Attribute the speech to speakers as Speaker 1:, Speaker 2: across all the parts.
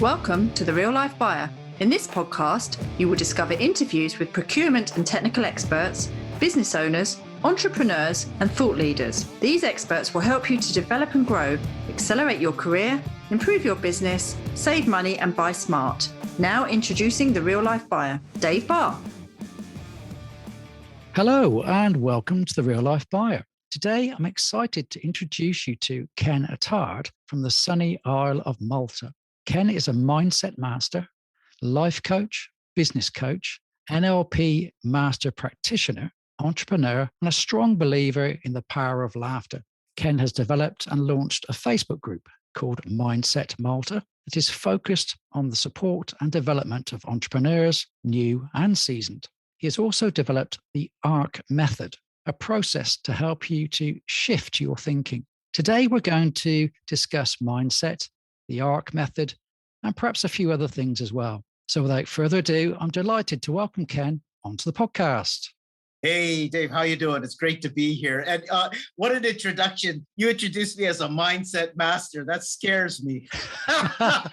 Speaker 1: Welcome to The Real Life Buyer. In this podcast, you will discover interviews with procurement and technical experts, business owners, entrepreneurs, and thought leaders. These experts will help you to develop and grow, accelerate your career, improve your business, save money, and buy smart. Now introducing The Real Life Buyer, Dave Barr.
Speaker 2: Hello, and welcome to The Real Life Buyer. Today, I'm excited to introduce you to Ken Attard from the sunny Isle of Malta. Ken is a mindset master, life coach, business coach, NLP master practitioner, entrepreneur, and a strong believer in the power of laughter. Ken has developed and launched a Facebook group called Mindset Malta that is focused on the support and development of entrepreneurs, new and seasoned. He has also developed the ARC method, a process to help you to shift your thinking. Today, we're going to discuss mindset, the ARC method, and perhaps a few other things as well. So without further ado, I'm delighted to welcome Ken onto the podcast.
Speaker 3: Hey, Dave, how you doing? It's great to be here. And what an introduction. You introduced me as a mindset master. That scares me.
Speaker 2: I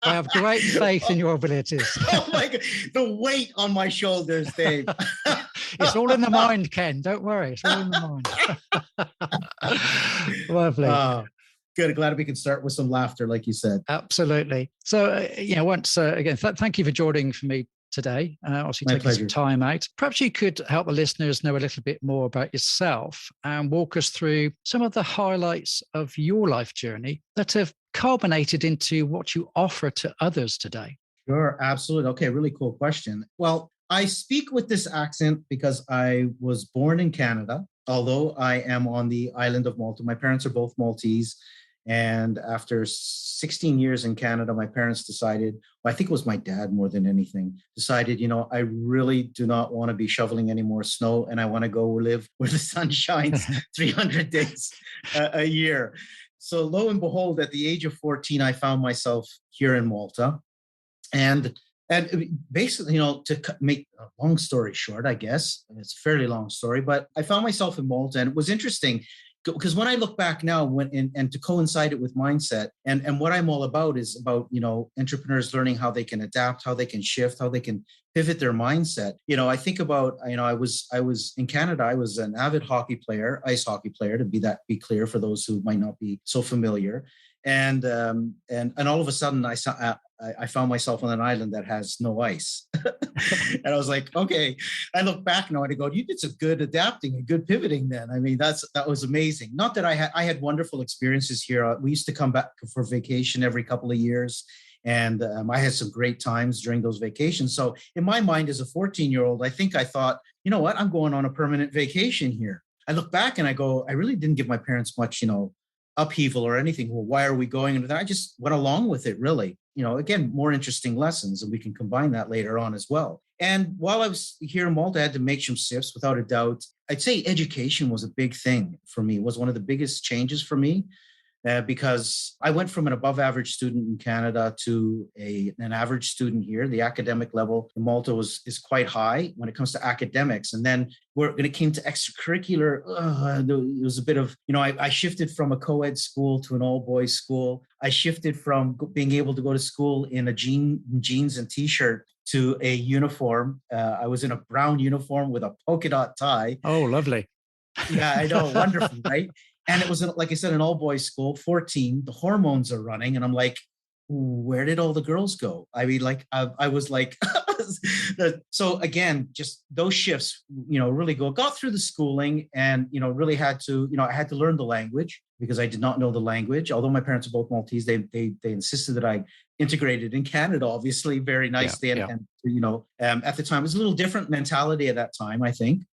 Speaker 2: have great faith in your abilities.
Speaker 3: Oh my God, the weight on my shoulders, Dave.
Speaker 2: It's all in the mind, Ken. Don't worry. It's all in the mind. Lovely.
Speaker 3: Good. Glad we can start with some laughter, like you said.
Speaker 2: Absolutely. So, once again, thank you for joining for me today. Obviously, taking some time out. Perhaps you could help the listeners know a little bit more about yourself and walk us through some of the highlights of your life journey that have culminated into what you offer to others today.
Speaker 3: Sure. Absolutely. Okay. Really cool question. Well, I speak with this accent because I was born in Canada, although I am on the island of Malta. My parents are both Maltese. And after 16 years in Canada, my parents decided, I think it was my dad more than anything, decided, I really do not want to be shoveling any more snow and I want to go live where the sun shines 300 days a year. So lo and behold, at the age of 14, I found myself here in Malta. And basically, to make a long story short, I guess, it's a fairly long story, but I found myself in Malta and it was interesting because when I look back now and to coincide it with mindset and what I'm all about is about, entrepreneurs learning how they can adapt, how they can shift, how they can pivot their mindset. I think about, I was in Canada, I was an avid hockey player, ice hockey player, to be clear for those who might not be so familiar. And all of a sudden I found myself on an island that has no ice. And I was like, okay, I look back now and I go, you did some good adapting and good pivoting then. I mean, that was amazing. Not that I had wonderful experiences here. We used to come back for vacation every couple of years. And I had some great times during those vacations. So in my mind as a 14-year-old, I think I thought, you know what, I'm going on a permanent vacation here. I look back and I go, I really didn't give my parents much, upheaval or anything. Well, why are we going? And I just went along with it, really. Again, more interesting lessons, and we can combine that later on as well. And while I was here in Malta, I had to make some shifts, without a doubt. I'd say education was a big thing for me, was one of the biggest changes for me. Because I went from an above average student in Canada to an average student here. The academic level in Malta is quite high when it comes to academics. And then when it came to extracurricular, it was a bit of, I shifted from a co-ed school to an all-boys school. I shifted from being able to go to school in a jeans and t-shirt to a uniform. I was in a brown uniform with a polka dot tie.
Speaker 2: Oh, lovely.
Speaker 3: Yeah, I know. Wonderful, right? And it was, like I said, an all-boys school, 14. The hormones are running. And I'm like, where did all the girls go? I mean, I was like, so again, just those shifts, really got through the schooling and, really had to, I had to learn the language because I did not know the language. Although my parents are both Maltese, they insisted that I integrated in Canada, obviously, very nicely. And at the time, it was a little different mentality at that time, I think,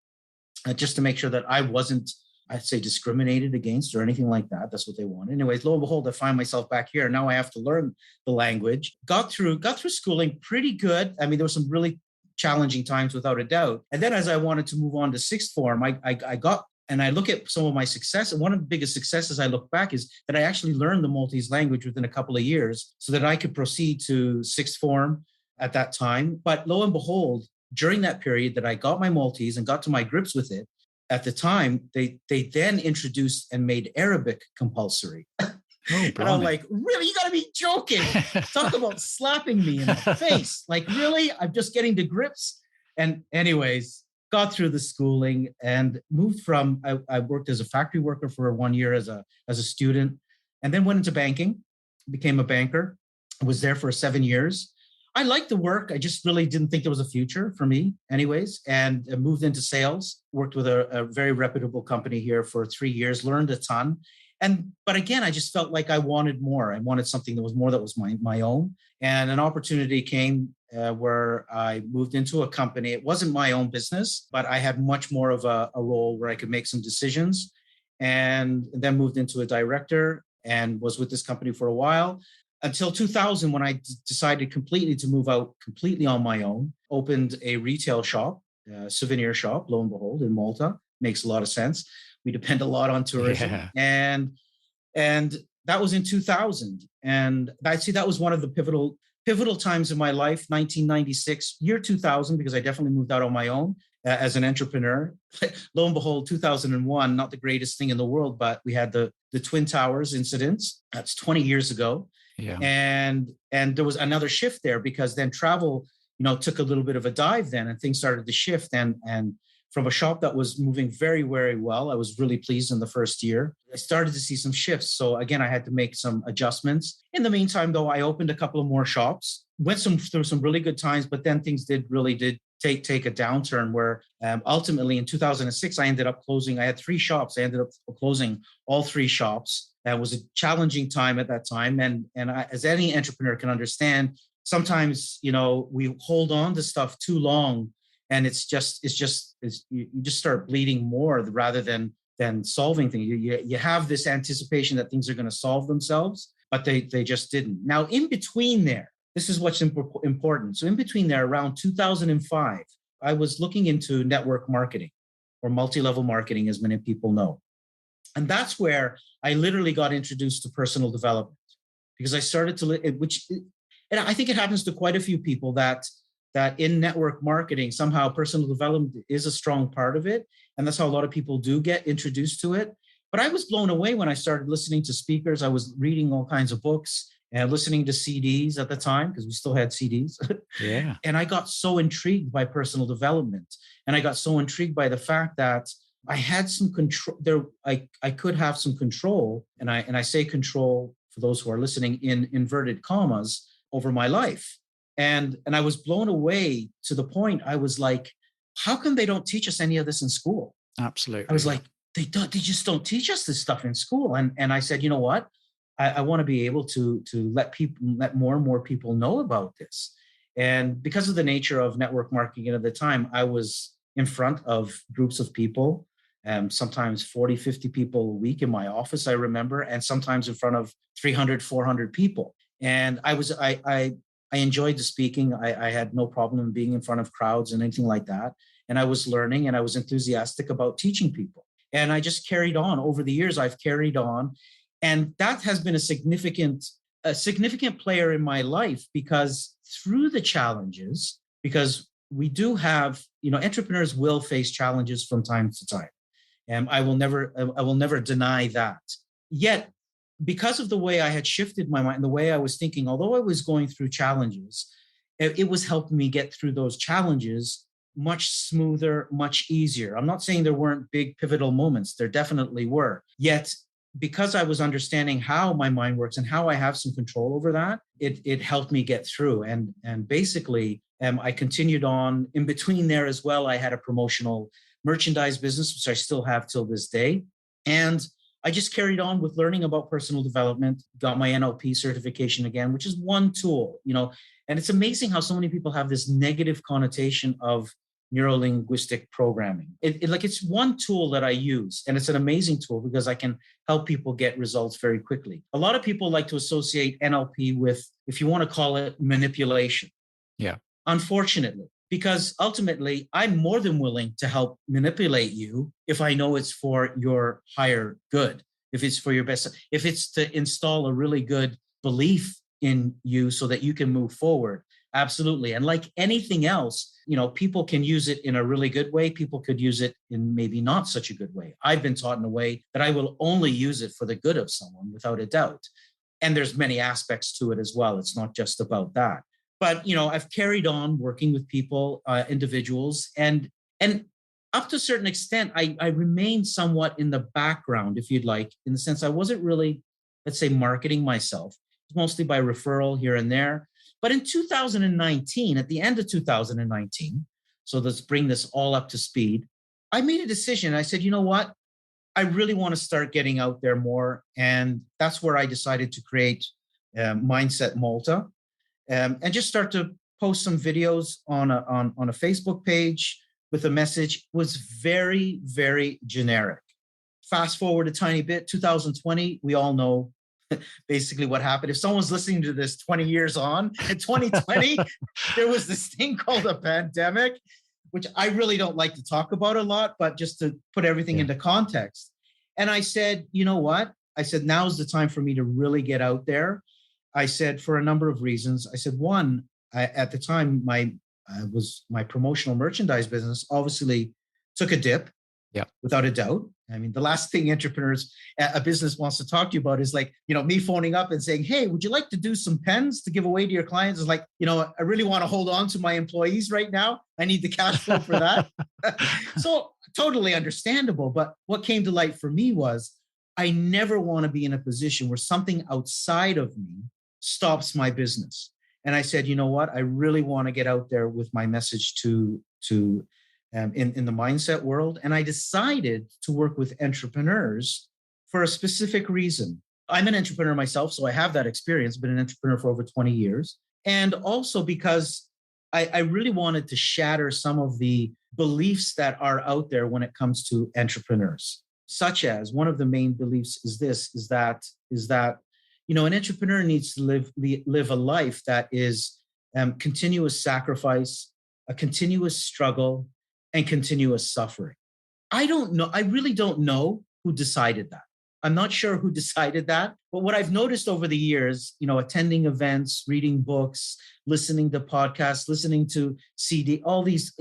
Speaker 3: just to make sure that I wasn't, I'd say, discriminated against or anything like that. That's what they want. Anyways, lo and behold, I find myself back here. Now I have to learn the language. Got through schooling pretty good. I mean, there were some really challenging times without a doubt. And then as I wanted to move on to sixth form, I got, and I look at some of my success. And one of the biggest successes I look back is that I actually learned the Maltese language within a couple of years so that I could proceed to sixth form at that time. But lo and behold, during that period that I got my Maltese and got to my grips with it, at the time, they then introduced and made Arabic compulsory.
Speaker 2: Oh,
Speaker 3: And I'm
Speaker 2: blimey.
Speaker 3: like, really? You got to be joking. Talk about slapping me in the face. Like, really? I'm just getting to grips. And anyways, got through the schooling and moved from, I worked as a factory worker for 1 year as a student, and then went into banking, became a banker. I was there for 7 years. I liked the work. I just really didn't think there was a future for me anyways, and moved into sales, worked with a very reputable company here for 3 years, learned a ton. But again, I just felt like I wanted more. I wanted something that was more, that was my own. And an opportunity came where I moved into a company. It wasn't my own business, but I had much more of a role where I could make some decisions, and then moved into a director and was with this company for a while until 2000, when I decided completely to move out completely on my own, opened a retail shop, a souvenir shop, lo and behold, in Malta. Makes a lot of sense. We depend a lot on tourism.
Speaker 2: Yeah.
Speaker 3: And that was in 2000. And that was one of the pivotal times in my life, 1996, year 2000, because I definitely moved out on my own as an entrepreneur. Lo and behold, 2001, not the greatest thing in the world, but we had the Twin Towers incidents. That's 20 years ago.
Speaker 2: Yeah.
Speaker 3: And there was another shift there, because then travel, took a little bit of a dive then, and things started to shift. And from a shop that was moving very, very well, I was really pleased in the first year, I started to see some shifts. So again, I had to make some adjustments. In the meantime, though, I opened a couple of more shops, went through some really good times, but then things did take a downturn where ultimately in 2006, I ended up closing. I had 3 shops. I ended up closing all 3 shops. That was a challenging time at that time. And I, as any entrepreneur can understand, sometimes, we hold on to stuff too long, and you just start bleeding more rather than solving things. You have this anticipation that things are going to solve themselves, but they just didn't. Now, in between there, this is what's important. So in between there, around 2005, I was looking into network marketing, or multi-level marketing, as many people know. And that's where I literally got introduced to personal development, because I started to, and I think it happens to quite a few people that in network marketing, somehow personal development is a strong part of it. And that's how a lot of people do get introduced to it. But I was blown away when I started listening to speakers. I was reading all kinds of books and listening to CDs at the time, because we still had CDs.
Speaker 2: Yeah.
Speaker 3: And I got so intrigued by personal development. And I got so intrigued by the fact that I had some control there. I could have some control. And I say control, for those who are listening, in inverted commas, over my life. And I was blown away to the point I was like, how come they don't teach us any of this in school?
Speaker 2: Absolutely.
Speaker 3: I was like, they just don't teach us this stuff in school. And I said, you know what? I want to be able to let more and more people know about this. And because of the nature of network marketing at the time, I was in front of groups of people, sometimes 40, 50 people a week in my office, I remember, and sometimes in front of 300, 400 people. And I enjoyed the speaking. I had no problem being in front of crowds and anything like that. And I was learning, and I was enthusiastic about teaching people. And I just carried on. Over the years, I've carried on. And that has been a significant player in my life, because through the challenges, because we do have, entrepreneurs will face challenges from time to time. And I will never deny that. Yet, because of the way I had shifted my mind and the way I was thinking, although I was going through challenges, it was helping me get through those challenges much smoother, much easier. I'm not saying there weren't big pivotal moments. There definitely were. Yet, because I was understanding how my mind works and how I have some control over that, it helped me get through. And basically, I continued on. In between there as well, I had a promotional merchandise business, which I still have till this day. And I just carried on with learning about personal development, got my NLP certification again, which is one tool, and it's amazing how so many people have this negative connotation of neuro-linguistic programming. It's one tool that I use, and it's an amazing tool because I can help people get results very quickly. A lot of people like to associate NLP with, if you want to call it, manipulation.
Speaker 2: Yeah.
Speaker 3: Unfortunately, because ultimately, I'm more than willing to help manipulate you if I know it's for your higher good, if it's for your best, if it's to install a really good belief in you so that you can move forward. Absolutely. And like anything else, people can use it in a really good way. People could use it in maybe not such a good way. I've been taught in a way that I will only use it for the good of someone, without a doubt. And there's many aspects to it as well. It's not just about that. But, I've carried on working with people, individuals, and up to a certain extent, I remained somewhat in the background, if you'd like, in the sense I wasn't really, let's say, marketing myself. It's mostly by referral here and there. But in 2019, at the end of 2019, so let's bring this all up to speed, I made a decision. I said, you know what? I really want to start getting out there more. And that's where I decided to create Mindset Malta, and just start to post some videos on a Facebook page with a message. Was very, very generic. Fast forward a tiny bit, 2020, we all know basically what happened. If someone's listening to this 20 years on, in 2020, there was this thing called a pandemic, which I really don't like to talk about a lot, but just to put everything into context. And I said, you know what? I said, now's the time for me to really get out there. I said, for a number of reasons. I said, one, at the time, my promotional merchandise business obviously took a dip, without a doubt. I mean, the last thing a business wants to talk to you about is like, me phoning up and saying, hey, would you like to do some pens to give away to your clients? It's like, I really want to hold on to my employees right now. I need the cash flow for that. So totally understandable. But what came to light for me was I never want to be in a position where something outside of me stops my business. And I said, you know what? I really want to get out there with my message in the mindset world. And I decided to work with entrepreneurs for a specific reason. I'm an entrepreneur myself, so I have that experience, been an entrepreneur for over 20 years. And also because I really wanted to shatter some of the beliefs that are out there when it comes to entrepreneurs, such as one of the main beliefs is that an entrepreneur needs to live a life that is continuous sacrifice, a continuous struggle, and continuous suffering. I don't know. I really don't know who decided that. I'm not sure who decided that. But what I've noticed over the years, attending events, reading books, listening to podcasts, listening to CD, all these,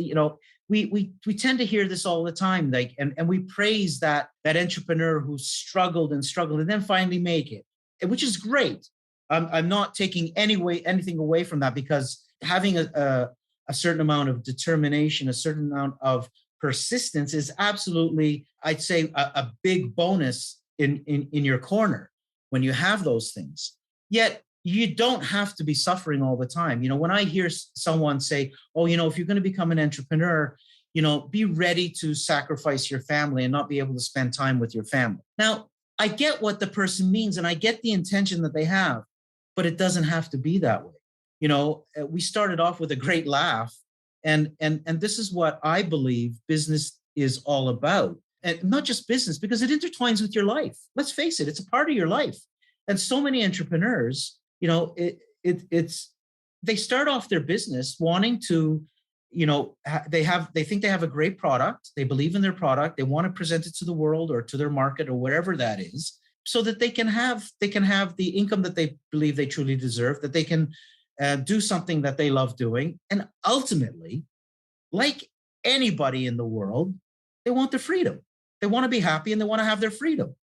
Speaker 3: we tend to hear this all the time. Like, and we praise that entrepreneur who struggled and then finally make it, which is great. I'm not taking anything away from that, because having a certain amount of determination, a certain amount of persistence is absolutely, I'd say, a big bonus in your corner when you have those things. Yet you don't have to be suffering all the time. When I hear someone say, oh, if you're going to become an entrepreneur, be ready to sacrifice your family and not be able to spend time with your family. Now, I get what the person means and I get the intention that they have, but it doesn't have to be that way. We started off with a great laugh, and this is what I believe business is all about. And not just business, because it intertwines with your life. Let's face it, it's a part of your life. And so many entrepreneurs, they start off their business wanting to, they think they have a great product. They believe in their product. They want to present it to the world or to their market or wherever that is, so that they can have the income that they believe they truly deserve, that they can do something that they love doing. And ultimately, like anybody in the world, they want their freedom. They want to be happy and they want to have their freedom.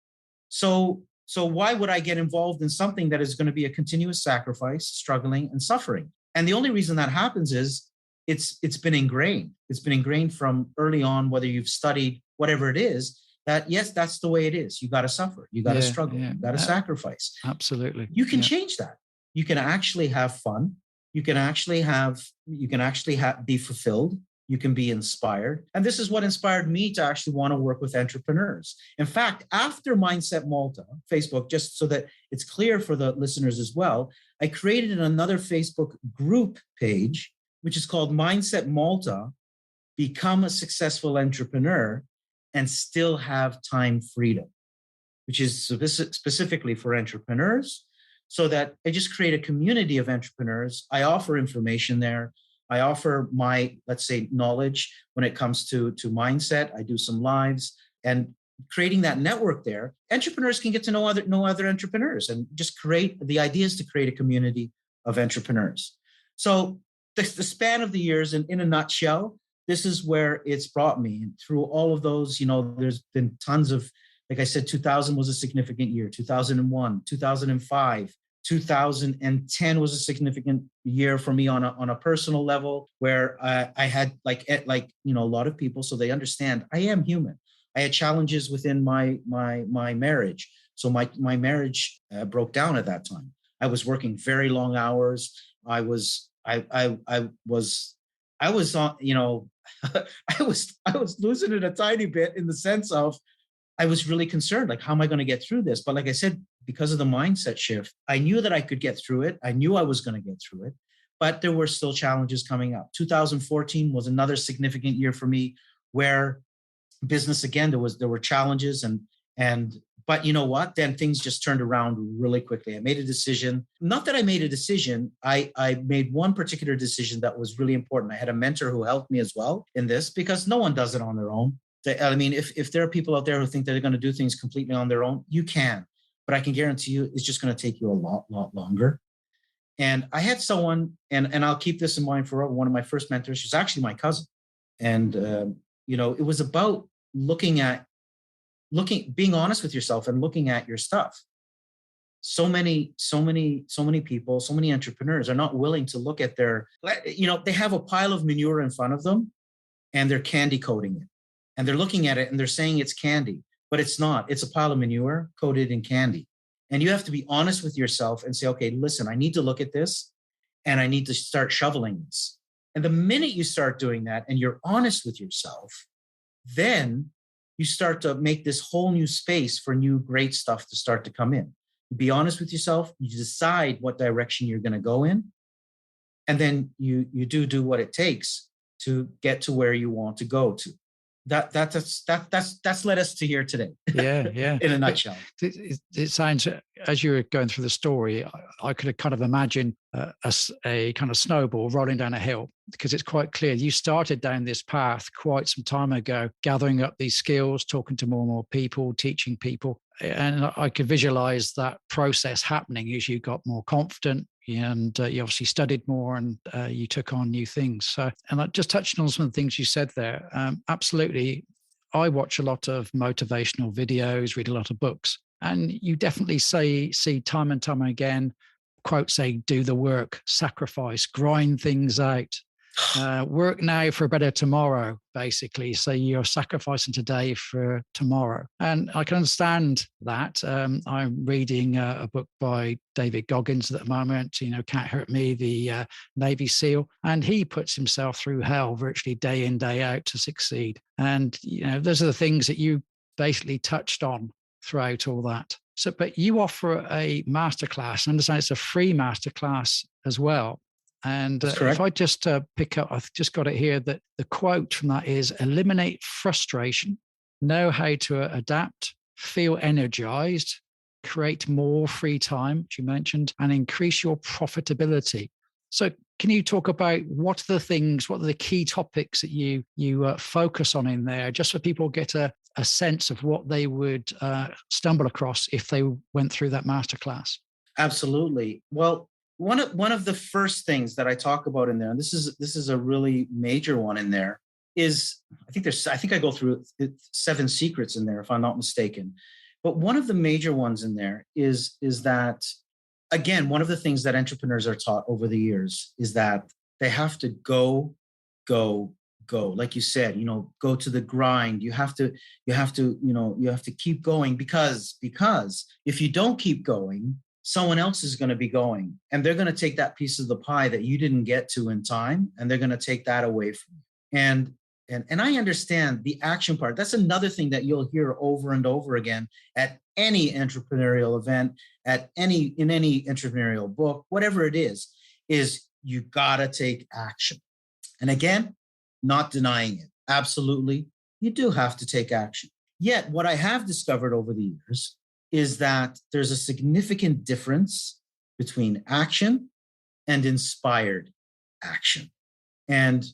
Speaker 3: So why would I get involved in something that is going to be a continuous sacrifice, struggling, and suffering? And the only reason that happens is it's been ingrained. It's been ingrained from early on, whether you've studied whatever it is, that yes, that's the way it is. You got to suffer. You got to struggle. You got to sacrifice.
Speaker 2: Absolutely.
Speaker 3: You can change that. You can actually have fun. You can actually be fulfilled. You can be inspired. And this is what inspired me to actually want to work with entrepreneurs. In fact, after Mindset Malta, Facebook, just so that it's clear for the listeners as well, I created another Facebook group page, which is called Mindset Malta, Become a Successful Entrepreneur and Still Have Time Freedom, which is specifically for entrepreneurs, so that I just create a community of entrepreneurs. I offer information there. I offer my, let's say, knowledge when it comes to mindset. I do some lives, and creating that network there, entrepreneurs can get to know other entrepreneurs, and just create the ideas to create a community of entrepreneurs. So the span of the years, and in a nutshell, this is where it's brought me. And through all of those, there's been tons of, like I said, 2000 was a significant year, 2001, 2005, 2010 was a significant year for me on a personal level, where I had a lot of people, so they understand I am human. I had challenges within my marriage. So my marriage broke down at that time. I was working very long hours. I was on, I was losing it a tiny bit, in the sense of I was really concerned, like, how am I going to get through this? But like I said, because of the mindset shift, I knew that I could get through it. I knew I was going to get through it, but there were still challenges coming up. 2014 was another significant year for me, where business, again, there were challenges, but you know what? Then things just turned around really quickly. I made a decision. Not that I made a decision. I made one particular decision that was really important. I had a mentor who helped me as well in this, because no one does it on their own. I mean, if there are people out there who think that they're going to do things completely on their own, you can. But I can guarantee you it's just going to take you a lot longer. And I had someone, and I'll keep this in mind forever, one of my first mentors. She's actually my cousin. And, it was about being honest with yourself and looking at your stuff. So many people, so many entrepreneurs are not willing to look at they have a pile of manure in front of them, and they're candy coating it. And they're looking at it and they're saying it's candy, but it's not. It's a pile of manure coated in candy. And you have to be honest with yourself and say, okay, listen, I need to look at this, and I need to start shoveling this. And the minute you start doing that and you're honest with yourself, then you start to make this whole new space for new great stuff to start to come in. You be honest with yourself, you decide what direction you're going to go in, and then you do what it takes to get to where you want to go to. That's led us to here today.
Speaker 2: Yeah.
Speaker 3: In a nutshell.
Speaker 2: It sounds, as you were going through the story, I could have kind of imagined a kind of snowball rolling down a hill, because it's quite clear you started down this path quite some time ago, gathering up these skills, talking to more and more people, teaching people. And I could visualize that process happening as you got more confident, and you obviously studied more, and you took on new things. So, and I just touching on some of the things you said there. Absolutely. I watch a lot of motivational videos, read a lot of books, and you definitely see time and time again, quotes say, do the work, sacrifice, grind things out. Work now for a better tomorrow, basically. So you're sacrificing today for tomorrow. And I can understand that. I'm reading a book by David Goggins at the moment, Can't Hurt Me, the Navy SEAL. And he puts himself through hell virtually day in, day out to succeed. And, those are the things that you basically touched on throughout all that. So, but you offer a masterclass, and I understand it's a free masterclass as well. And if I just pick up, I've just got it here, that the quote from that is: eliminate frustration, know how to adapt, feel energized, create more free time, which you mentioned, and increase your profitability. So can you talk about what are the key topics that you focus on in there, just so people get a sense of what they would stumble across if they went through that masterclass?
Speaker 3: Absolutely. Well, one of the first things that I talk about in there, and this is a really major one in there, is I think I go through 7 secrets in there, if I'm not mistaken. But one of the major ones in there is that, again, one of the things that entrepreneurs are taught over the years is that they have to go. Like you said, go to the grind. You have to keep going, because if you don't keep going, someone else is going to be going, and they're going to take that piece of the pie that you didn't get to in time, and they're going to take that away from you. And I understand the action part. That's another thing that you'll hear over and over again at any entrepreneurial event, in any entrepreneurial book, whatever it is you got to take action. And again, not denying it. Absolutely, you do have to take action. Yet what I have discovered over the years is that there's a significant difference between action and inspired action. And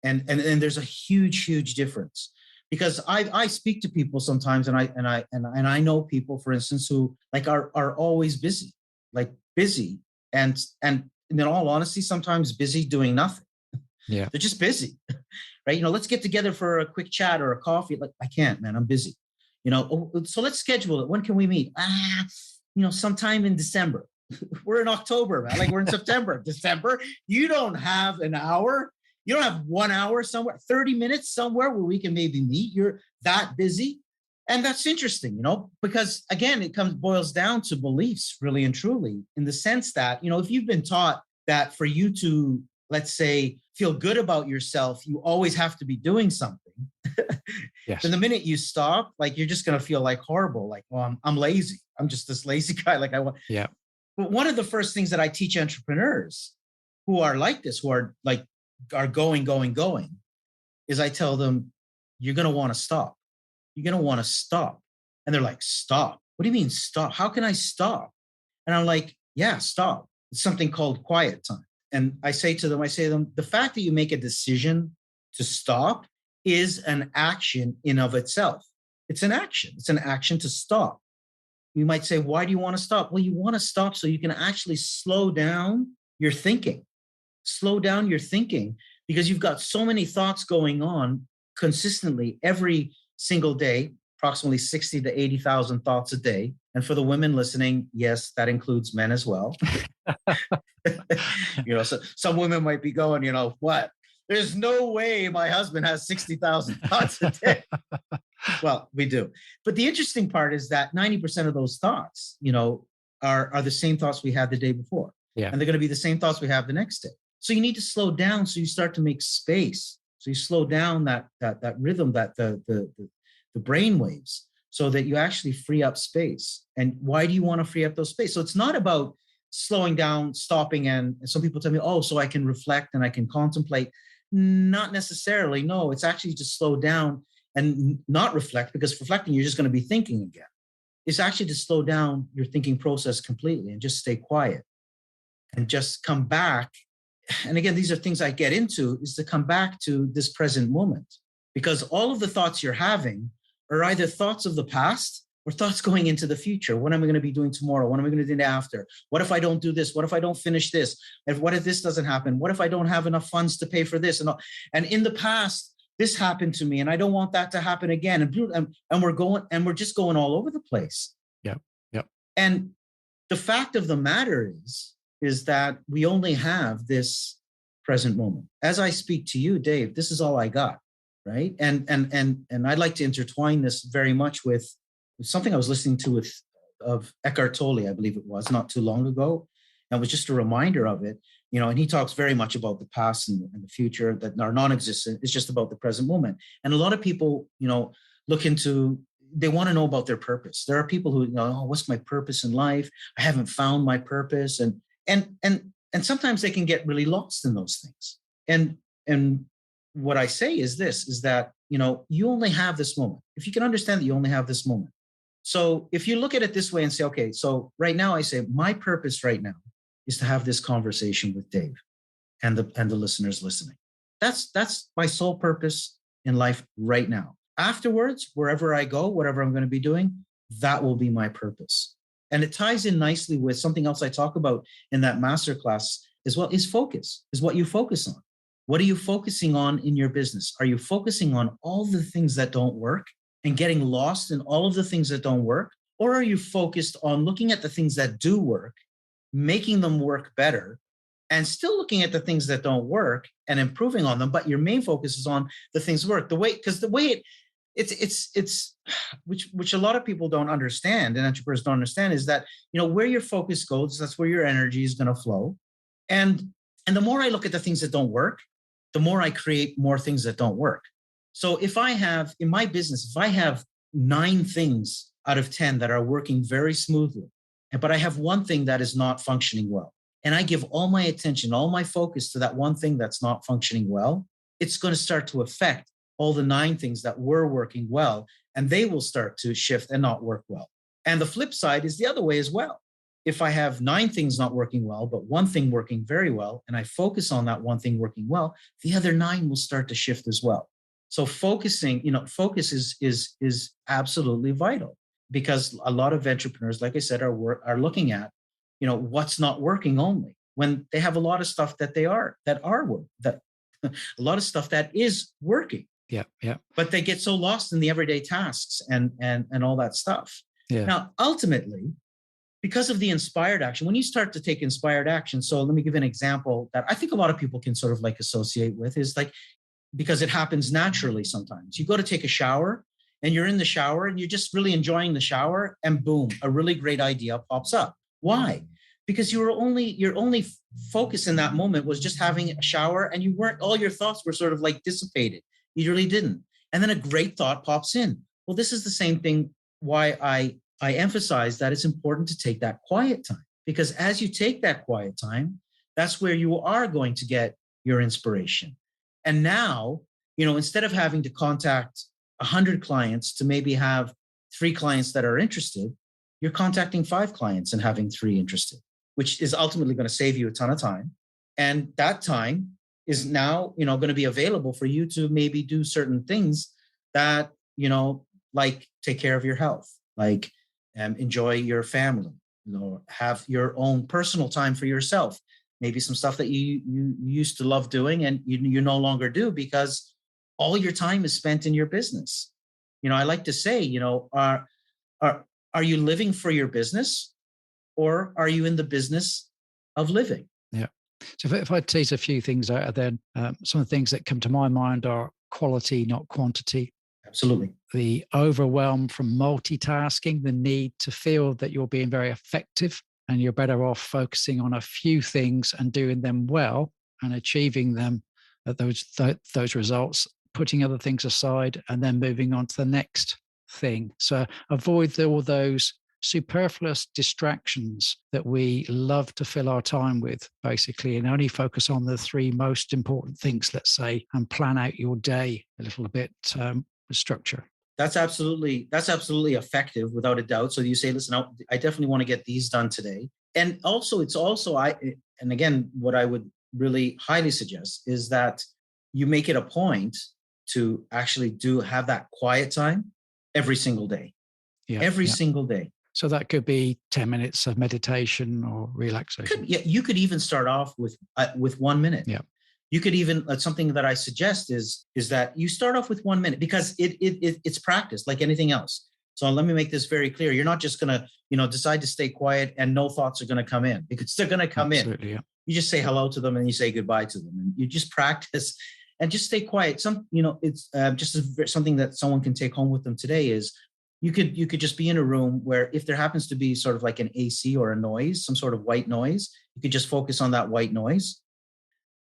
Speaker 3: there's a huge difference, because I speak to people sometimes, and I know people, for instance, who are always busy, and in all honesty, sometimes busy doing nothing.
Speaker 2: Yeah,
Speaker 3: they're just busy, right? Let's get together for a quick chat or a coffee. Like, I can't, man, I'm busy. So let's schedule it. When can we meet? Sometime in December. We're in October, man. Like we're in September, December. You don't have an hour. You don't have 1 hour somewhere, 30 minutes somewhere where we can maybe meet. You're that busy. And that's interesting, because again, it boils down to beliefs, really and truly, in the sense that, if you've been taught that for you to, let's say, feel good about yourself, you always have to be doing something.
Speaker 2: Yes.
Speaker 3: And the minute you stop, like you're just going to feel like horrible. Like, well, I'm lazy. I'm just this lazy guy. Like I want.
Speaker 2: Yeah.
Speaker 3: But one of the first things that I teach entrepreneurs who are like this, who are going, is I tell them, you're going to want to stop. You're going to want to stop. And they're like, stop? What do you mean stop? How can I stop? And I'm like, yeah, stop. It's something called quiet time. And I say to them, the fact that you make a decision to stop is an action in of itself. It's an action. It's an action to stop. You might say, why do you want to stop? Well, you want to stop so you can actually slow down your thinking. Slow down your thinking because you've got so many thoughts going on consistently every single day, approximately 60 to 80,000 thoughts a day. And for the women listening, yes, that includes men as well. So some women might be going, what? There's no way my husband has 60,000 thoughts a day. Well, we do. But the interesting part is that 90% of those thoughts, are the same thoughts we had the day before.
Speaker 2: Yeah.
Speaker 3: And they're going to be the same thoughts we have the next day. So you need to slow down so you start to make space. So you slow down that rhythm, that the brain waves, so that you actually free up space. And why do you want to free up those space? So it's not about slowing down, stopping, and some people tell me, oh, so I can reflect and I can contemplate. Not necessarily. No, it's actually just slow down and not reflect, because reflecting, you're just going to be thinking again. It's actually to slow down your thinking process completely and just stay quiet and just come back. And again, these are things I get into, is to come back to this present moment, because all of the thoughts you're having are either thoughts of the past or thoughts going into the future. What am I going to be doing tomorrow? What am I going to do after? What if I don't do this? What if I don't finish this? And what if this doesn't happen? What if I don't have enough funds to pay for this? And in the past, this happened to me and I don't want that to happen again. And we're just going all over the place.
Speaker 2: Yeah. Yeah.
Speaker 3: And the fact of the matter is that we only have this present moment. As I speak to you, Dave, this is all I got, right? And I'd like to intertwine this very much with something I was listening to of Eckhart Tolle, I believe it was, not too long ago. And it was just a reminder of it, and he talks very much about the past and the future that are non-existent. It's just about the present moment. And a lot of people, they want to know about their purpose. There are people who, oh, what's my purpose in life? I haven't found my purpose. And sometimes they can get really lost in those things. And what I say is that, you only have this moment. If you can understand that you only have this moment. So if you look at it this way and say, okay, so right now I say my purpose right now is to have this conversation with Dave and the listeners listening. That's my sole purpose in life right now. Afterwards, wherever I go, whatever I'm going to be doing, that will be my purpose. And it ties in nicely with something else I talk about in that masterclass as well, is focus, is what you focus on. What are you focusing on in your business? Are you focusing on all the things that don't work and getting lost in all of the things that don't work? Or are you focused on looking at the things that do work, making them work better, and still looking at the things that don't work and improving on them, but your main focus is on the things that work? It's which a lot of people don't understand and entrepreneurs don't understand, is that, where your focus goes, that's where your energy is going to flow. And the more I look at the things that don't work, the more I create more things that don't work. So if I have, in my business, if I have 9 things out of 10 that are working very smoothly, but I have one thing that is not functioning well, and I give all my attention, all my focus to that one thing that's not functioning well, it's going to start to affect all the 9 things that were working well, and they will start to shift and not work well. And the flip side is the other way as well. If I have 9 things not working well, but one thing working very well, and I focus on that one thing working well, the other 9 will start to shift as well. So focus is absolutely vital, because a lot of entrepreneurs, like I said, are looking at, what's not working only, when they have a lot of stuff that a lot of stuff that is working.
Speaker 2: Yeah. Yeah.
Speaker 3: But they get so lost in the everyday tasks and all that stuff.
Speaker 2: Yeah.
Speaker 3: Now, ultimately, because of the inspired action, when you start to take inspired action, so let me give an example that I think a lot of people can sort of like associate with, is like, because it happens naturally sometimes. You go to take a shower and you're in the shower and you're just really enjoying the shower, and boom, a really great idea pops up. Why? Because your only focus in that moment was just having a shower, and you weren't, all your thoughts were sort of like dissipated. You really didn't. And then a great thought pops in. Well, this is the same thing why I emphasize that it's important to take that quiet time, because as you take that quiet time, that's where you are going to get your inspiration. And now, instead of having to contact 100 clients to maybe have 3 clients that are interested, you're contacting 5 clients and having 3 interested, which is ultimately going to save you a ton of time. And that time is now, going to be available for you to maybe do certain things that, like take care of your health, like enjoy your family, have your own personal time for yourself. Maybe some stuff that you used to love doing and you no longer do because all your time is spent in your business. I like to say, are you living for your business, or are you in the business of living?
Speaker 2: Yeah. So if I tease a few things out, then some of the things that come to my mind are quality, not quantity.
Speaker 3: Absolutely.
Speaker 2: The overwhelm from multitasking, the need to feel that you're being very effective, and you're better off focusing on a few things and doing them well and achieving them, those results, putting other things aside and then moving on to the next thing. So avoid all those superfluous distractions that we love to fill our time with, basically, and only focus on the 3 most important things, let's say, and plan out your day a little bit with structure.
Speaker 3: That's absolutely effective, without a doubt. So you say, listen, I definitely want to get these done today. And also, and again, what I would really highly suggest is that you make it a point to actually have that quiet time every single day. Every single day.
Speaker 2: So that could be 10 minutes of meditation or relaxation.
Speaker 3: You could even start off with 1 minute.
Speaker 2: Yeah.
Speaker 3: You could even, something that I suggest is that you start off with 1 minute, because it's practice like anything else. So let me make this very clear. You're not just going to, decide to stay quiet and no thoughts are going to come in, because they're going to come in. Yeah. You just say hello to them and you say goodbye to them, and you just practice and just stay quiet. It's just something that someone can take home with them today is you could just be in a room where, if there happens to be sort of like an AC or a noise, some sort of white noise, you could just focus on that white noise.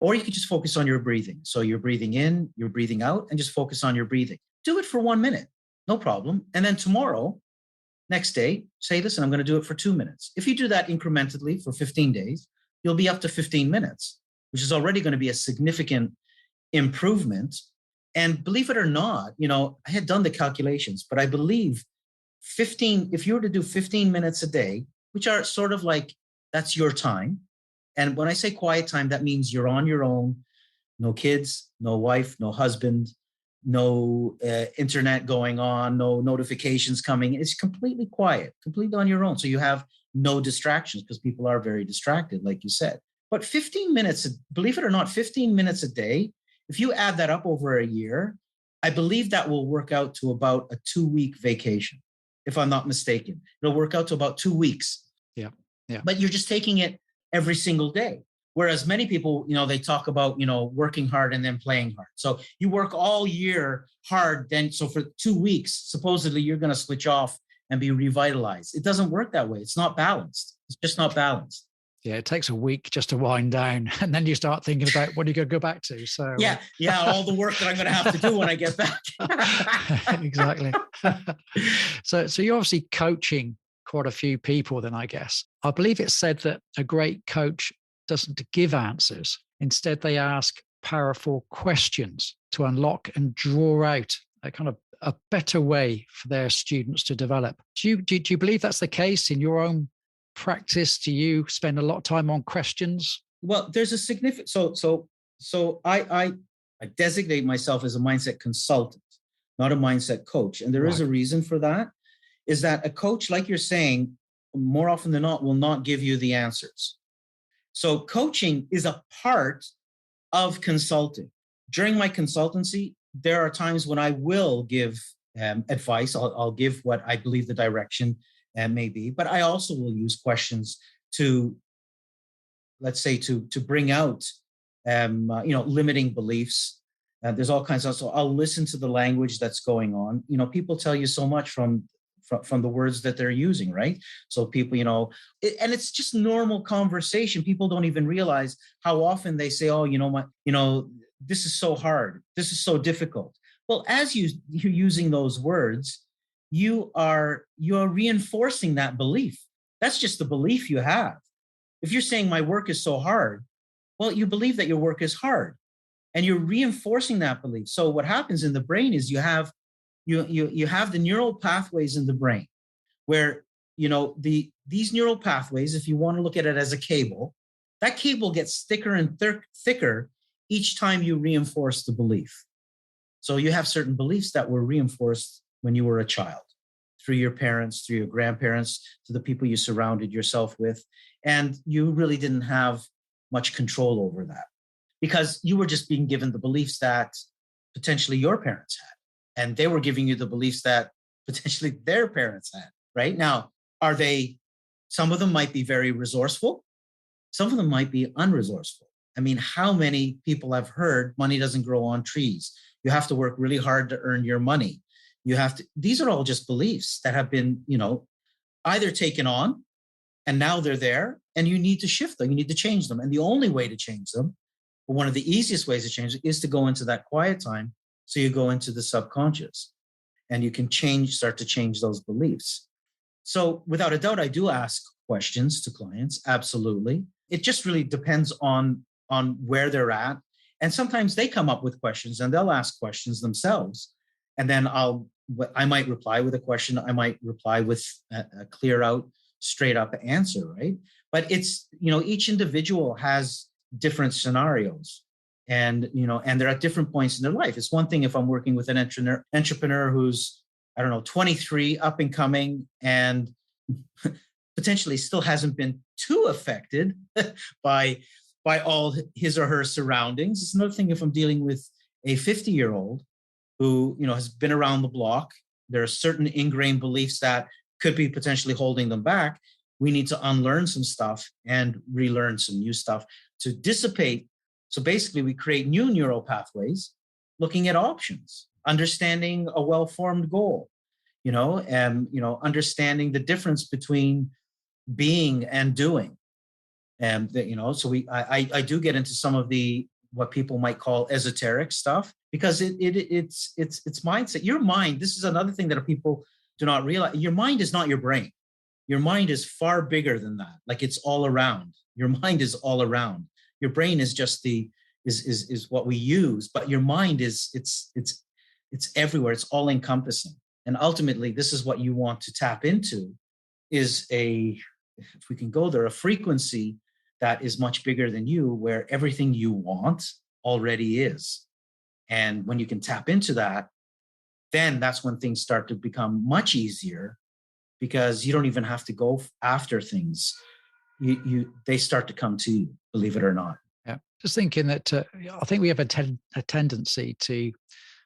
Speaker 3: Or you could just focus on your breathing. So you're breathing in, you're breathing out, and just focus on your breathing. Do it for 1 minute, no problem. And then tomorrow, next day, say, listen, I'm going to do it for 2 minutes. If you do that incrementally for 15 days, you'll be up to 15 minutes, which is already going to be a significant improvement. And believe it or not, I had done the calculations, but I believe if you were to do 15 minutes a day, which are sort of like, that's your time. And when I say quiet time, that means you're on your own, no kids, no wife, no husband, no internet going on, no notifications coming. It's completely quiet, completely on your own. So you have no distractions, because people are very distracted, like you said. But 15 minutes, believe it or not, 15 minutes a day, if you add that up over a year, I believe that will work out to about a 2-week vacation, if I'm not mistaken. It'll work out to about 2 weeks.
Speaker 2: Yeah.
Speaker 3: But you're just taking it every single day. Whereas many people, they talk about, working hard and then playing hard. So you work all year hard, so for 2 weeks, supposedly you're going to switch off and be revitalized. It doesn't work that way. It's not balanced. It's just not balanced.
Speaker 2: Yeah, it takes a week just to wind down, and then you start thinking about what are you going to go back to. So
Speaker 3: all the work that I'm going to have to do when I get back.
Speaker 2: Exactly. So you're obviously coaching quite a few people then, I guess. I believe it's said that a great coach doesn't give answers. Instead, they ask powerful questions to unlock and draw out a kind of a better way for their students to develop. Do you believe that's the case in your own practice? Do you spend a lot of time on questions?
Speaker 3: Well, there's a significant, so I designate myself as a mindset consultant, not a mindset coach. And there is a reason for that, is that a coach, like you're saying, more often than not, will not give you the answers. So coaching is a part of consulting. During my consultancy, there are times when I will give advice. I'll give what I believe the direction maybe, but I also will use questions to, let's say, to bring out, limiting beliefs. There's all kinds of, so I'll listen to the language that's going on. People tell you so much from the words that they're using, right? So people, and it's just normal conversation. People don't even realize how often they say, oh, this is so hard. This is so difficult. Well, as you're using those words, you're reinforcing that belief. That's just the belief you have. If you're saying my work is so hard, well, you believe that your work is hard, and you're reinforcing that belief. So what happens in the brain is you have the neural pathways in the brain where, these neural pathways, if you want to look at it as a cable, that cable gets thicker and thicker each time you reinforce the belief. So you have certain beliefs that were reinforced when you were a child, through your parents, through your grandparents, to the people you surrounded yourself with. And you really didn't have much control over that because you were just being given the beliefs that potentially your parents had. And they were giving you the beliefs that potentially their parents had, right? Now, some of them might be very resourceful. Some of them might be unresourceful. I mean, how many people have heard money doesn't grow on trees? You have to work really hard to earn your money. These are all just beliefs that have been, either taken on and now they're there and you need to shift them. You need to change them. And the only way to change them, or one of the easiest ways to change it, is to go into that quiet time. So you go into the subconscious and you can start to change those beliefs. So without a doubt, I do ask questions to clients. Absolutely. It just really depends on where they're at. And sometimes they come up with questions and they'll ask questions themselves. And then I might reply with a question. I might reply with a clear out, straight up answer, right? But it's, each individual has different scenarios and they're at different points in their life. It's one thing if I'm working with an entrepreneur who's, 23, up and coming, and potentially still hasn't been too affected by all his or her surroundings. It's another thing if I'm dealing with a 50-year-old who, has been around the block. There are certain ingrained beliefs that could be potentially holding them back. We need to unlearn some stuff and relearn some new stuff to dissipate. So basically we create new neural pathways, looking at options, understanding a well-formed goal, understanding the difference between being and doing. And so I do get into some of the what people might call esoteric stuff because it's mindset. Your mind, this is another thing that people do not realize. Your mind is not your brain. Your mind is far bigger than that. Like it's all around. Your mind is all around. Your brain is just is what we use, but your mind it's everywhere. It's all encompassing. And ultimately, this is what you want to tap into is if we can go there, a frequency that is much bigger than you, where everything you want already is. And when you can tap into that, then that's when things start to become much easier because you don't even have to go after things. They start to come to you, believe it or not.
Speaker 2: Yeah, just thinking that I think we have a tendency to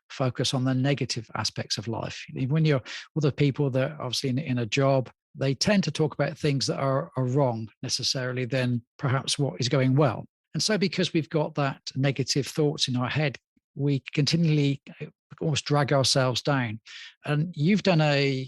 Speaker 2: focus on the negative aspects of life. When you're with the people that are obviously in a job, they tend to talk about things that are wrong necessarily than perhaps what is going well. And so because we've got that negative thoughts in our head, we continually almost drag ourselves down. And you've done a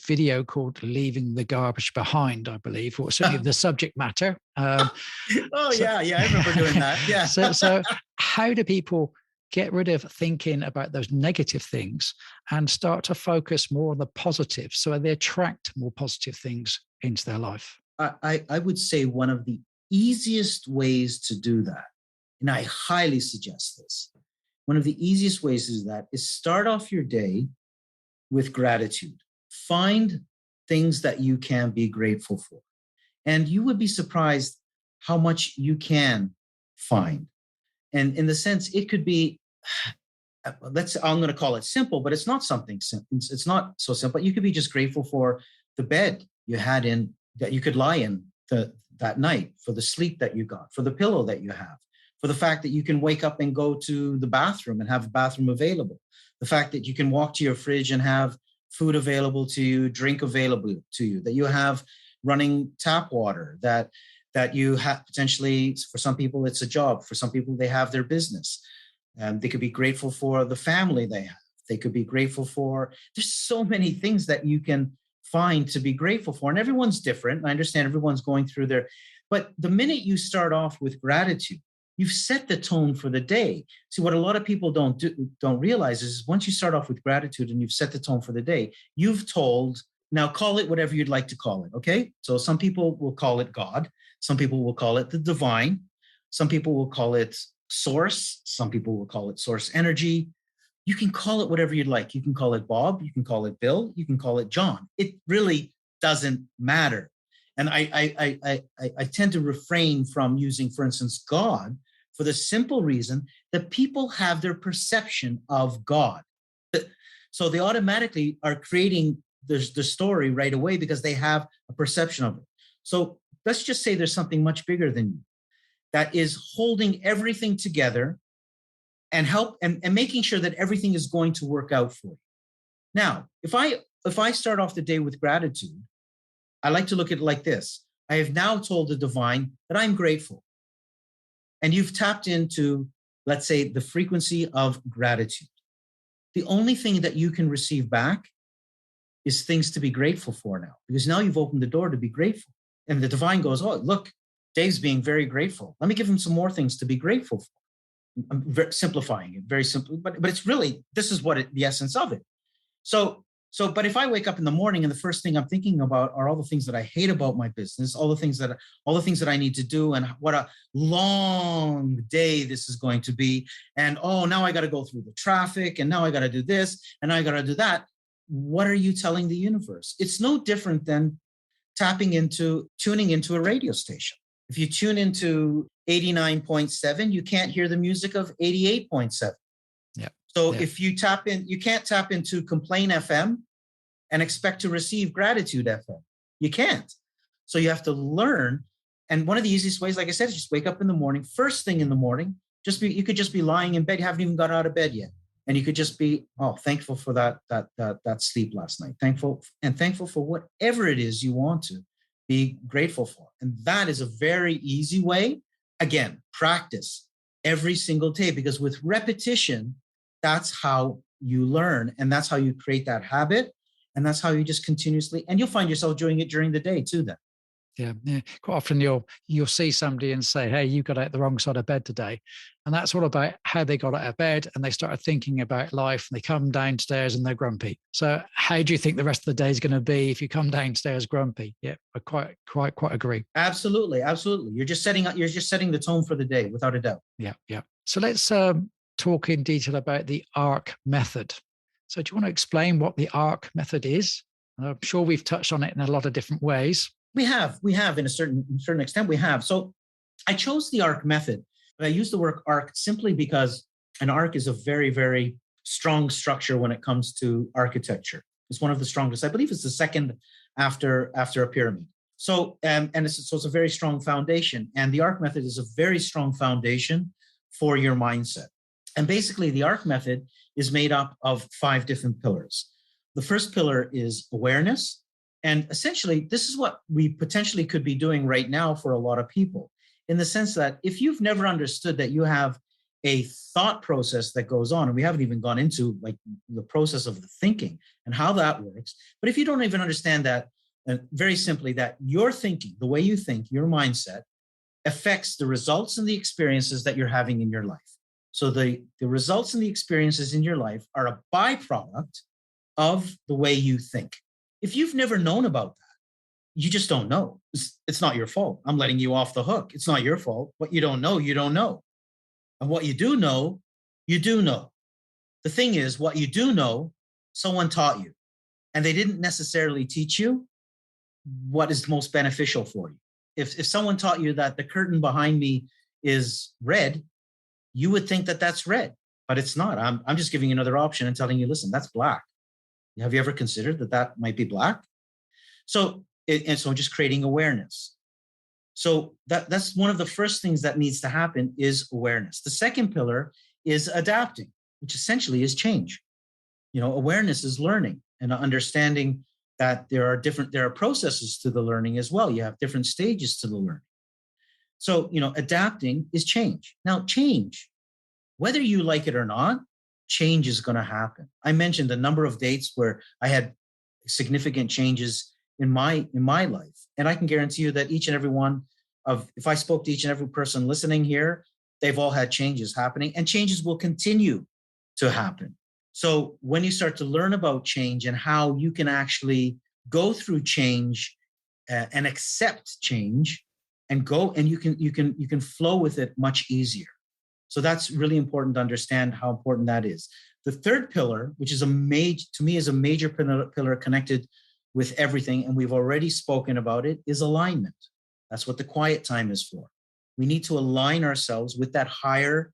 Speaker 2: video called Leaving the Garbage Behind, I believe, or certainly the subject matter.
Speaker 3: I remember doing that. Yeah.
Speaker 2: So how do people get rid of thinking about those negative things and start to focus more on the positive so they attract more positive things into their life?
Speaker 3: I would say one of the easiest ways to do that, and I highly suggest this, one of the easiest ways to do that is start off your day with gratitude. Find things that you can be grateful for. And you would be surprised how much you can find. And in the sense, it could be, I'm going to call it simple, but it's not something simple. It's not so simple. You could be just grateful for the bed you had that you could lie in that night, for the sleep that you got, for the pillow that you have, for the fact that you can wake up and go to the bathroom and have a bathroom available, the fact that you can walk to your fridge and have food available to you, drink available to you, that you have running tap water, that you have potentially, for some people, it's a job. For some people, they have their business. They could be grateful for the family they have. They could be grateful for, there's so many things that you can find to be grateful for. And everyone's different. I understand everyone's going through but the minute you start off with gratitude, you've set the tone for the day. See, what a lot of people don't realize is once you start off with gratitude and you've set the tone for the day, you've told, now call it whatever you'd like to call it, okay? So some people will call it God. Some people will call it the divine. Some people will call it source. Some people will call it source energy. You can call it whatever you'd like. You can call it Bob. You can call it Bill. You can call it John. It really doesn't matter. And I tend to refrain from using, for instance, God, for the simple reason that people have their perception of God. So they automatically are creating the story right away because they have a perception of it. So let's just say there's something much bigger than you that is holding everything together and making sure that everything is going to work out for you. Now, if I start off the day with gratitude, I like to look at it like this. I have now told the divine that I'm grateful. And you've tapped into, let's say, the frequency of gratitude. The only thing that you can receive back is things to be grateful for now, because now you've opened the door to be grateful. And the divine goes, oh, look, Dave's being very grateful. Let me give him some more things to be grateful for. I'm simplifying it very simply, but it's really, this is the essence of it. But if I wake up in the morning and the first thing I'm thinking about are all the things that I hate about my business, all the things that I need to do, and what a long day this is going to be, and now I got to go through the traffic, and now I got to do this, and I got to do that. What are you telling the universe? It's no different than tuning into a radio station. If you tune into 89.7, you can't hear the music of 88.7. So if you tap in, you can't tap into Complain FM and expect to receive Gratitude FM. You can't. So you have to learn. And one of the easiest ways, like I said, is just wake up in the morning, first thing in the morning. You could just be lying in bed. You haven't even got out of bed yet. And you could just be, thankful for that sleep last night. Thankful for whatever it is you want to be grateful for. And that is a very easy way. Again, practice every single day, because with repetition, that's how you learn, and that's how you create that habit, and that's how you just continuously, and you'll find yourself doing it during the day too then.
Speaker 2: Yeah. Quite often you'll see somebody and say, hey, you got out the wrong side of bed today. And that's all about how they got out of bed, and they started thinking about life, and they come downstairs and they're grumpy. So how do you think the rest of the day is going to be if you come downstairs grumpy? Yeah, I quite agree.
Speaker 3: Absolutely. You're just setting the tone for the day without a doubt.
Speaker 2: Yeah. So let's talk in detail about the ARC method. So do you want to explain what the ARC method is? I'm sure we've touched on it in a lot of different ways.
Speaker 3: We have in a certain extent, we have. So I chose the ARC method. I use the word ARC simply because an ARC is a very, very strong structure when it comes to architecture. It's one of the strongest. I believe it's the second after a pyramid. So it's a very strong foundation. And the ARC method is a very strong foundation for your mindset. And basically, the ARC method is made up of 5 different pillars. The first pillar is awareness. And essentially, this is what we potentially could be doing right now for a lot of people, in the sense that if you've never understood that you have a thought process that goes on, and we haven't even gone into like the process of the thinking and how that works. But if you don't even understand that, very simply, that your thinking, the way you think, your mindset affects the results and the experiences that you're having in your life. So the results and the experiences in your life are a byproduct of the way you think. If you've never known about that, you just don't know. It's not your fault. I'm letting you off the hook. It's not your fault. What you don't know, you don't know. And what you do know, you do know. The thing is, what you do know, someone taught you. And they didn't necessarily teach you what is most beneficial for you. If someone taught you that the curtain behind me is red, you would think that that's red, but it's not. I'm just giving you another option and telling you, listen, that's black. Have you ever considered that might be black? So just creating awareness. So that's one of the first things that needs to happen is awareness. The second pillar is adapting, which essentially is change. Awareness is learning. and understanding that there are processes to the learning as well. You have different stages to the learning. So, adapting is change. Now, change, whether you like it or not, change is going to happen. I mentioned a number of dates where I had significant changes in my life. And I can guarantee you that each and every one if I spoke to each and every person listening here, they've all had changes happening, and changes will continue to happen. So when you start to learn about change and how you can actually go through change and accept change and go, and you can flow with it much easier. So that's really important to understand how important that is. The third pillar, which is a major pillar connected with everything, and we've already spoken about it, is alignment. That's what the quiet time is for. We need to align ourselves with that higher,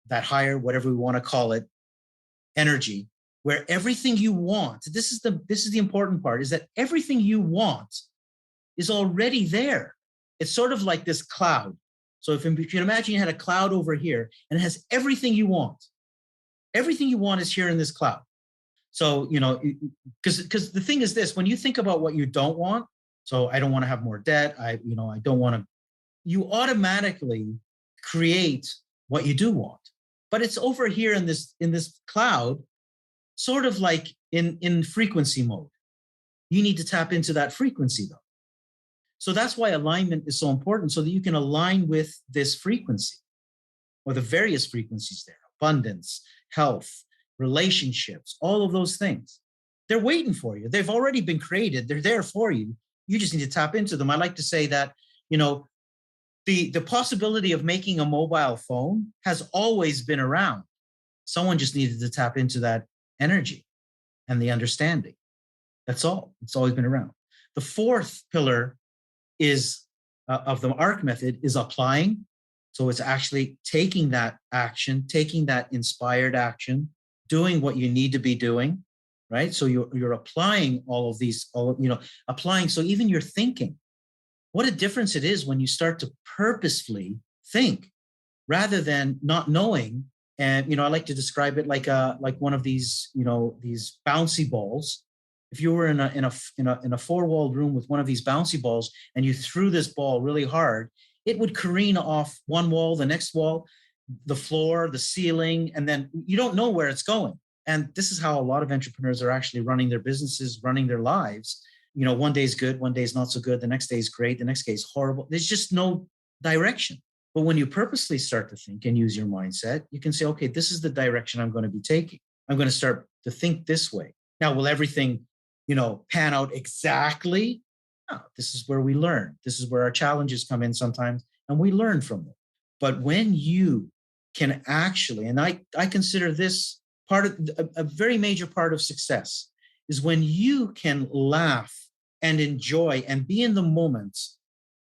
Speaker 3: whatever we want to call it, energy, where everything you want, this is the important part, is that everything you want is already there. It's sort of like this cloud. So if you can imagine you had a cloud over here and it has everything you want. Everything you want is here in this cloud. So, because the thing is this, when you think about what you don't want, so I don't want to have more debt, I don't want to, you automatically create what you do want. But it's over here in this cloud, sort of like in frequency mode. You need to tap into that frequency though. So that's why alignment is so important, so that you can align with this frequency or the various frequencies there: abundance, health, relationships, all of those things. They're waiting for you. They've already been created. They're there for you. You just need to tap into them. I like to say that, the possibility of making a mobile phone has always been around. Someone just needed to tap into that energy and the understanding. That's all. It's always been around. The fourth pillar is of the ARC method is applying. So it's actually taking that action, taking that inspired action, doing what you need to be doing, right? So you're applying all of these, applying. So even your thinking, what a difference it is when you start to purposefully think rather than not knowing. And, I like to describe it like one of these, these bouncy balls. If you were in a four-walled room with one of these bouncy balls and you threw this ball really hard, it would careen off one wall, the next wall, the floor, the ceiling, and then you don't know where it's going. And this is how a lot of entrepreneurs are actually running their businesses, running their lives. One day is good, one day is not so good, the next day is great, the next day is horrible. There's just no direction. But when you purposely start to think and use your mindset, you can say, okay, this is the direction I'm going to be taking. I'm going to start to think this way. Now, will everything, pan out exactly? No, this is where we learn. This is where our challenges come in sometimes, and we learn from them. But when you can actually, and I consider this part of a very major part of success, is when you can laugh and enjoy and be in the moments,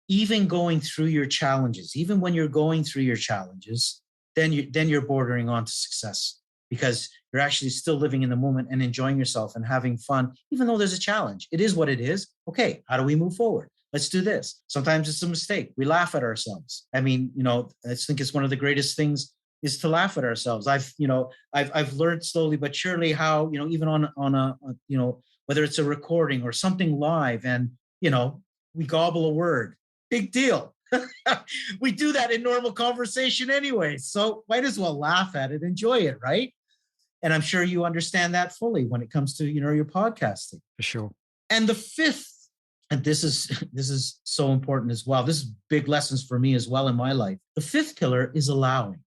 Speaker 3: even going through your challenges, even when you're going through your challenges, then you're bordering on to success, because you're actually still living in the moment and enjoying yourself and having fun, even though there's a challenge. It is what it is. Okay, how do we move forward? Let's do this. Sometimes it's a mistake. We laugh at ourselves. I mean, I think it's one of the greatest things is to laugh at ourselves. I've learned slowly but surely how, even on a whether it's a recording or something live, and, we gobble a word. Big deal. We do that in normal conversation anyway. So might as well laugh at it, enjoy it, right? And I'm sure you understand that fully when it comes to, your podcasting.
Speaker 2: For sure.
Speaker 3: And the fifth, and this is so important as well. This is big lessons for me as well in my life. The fifth pillar is allowing.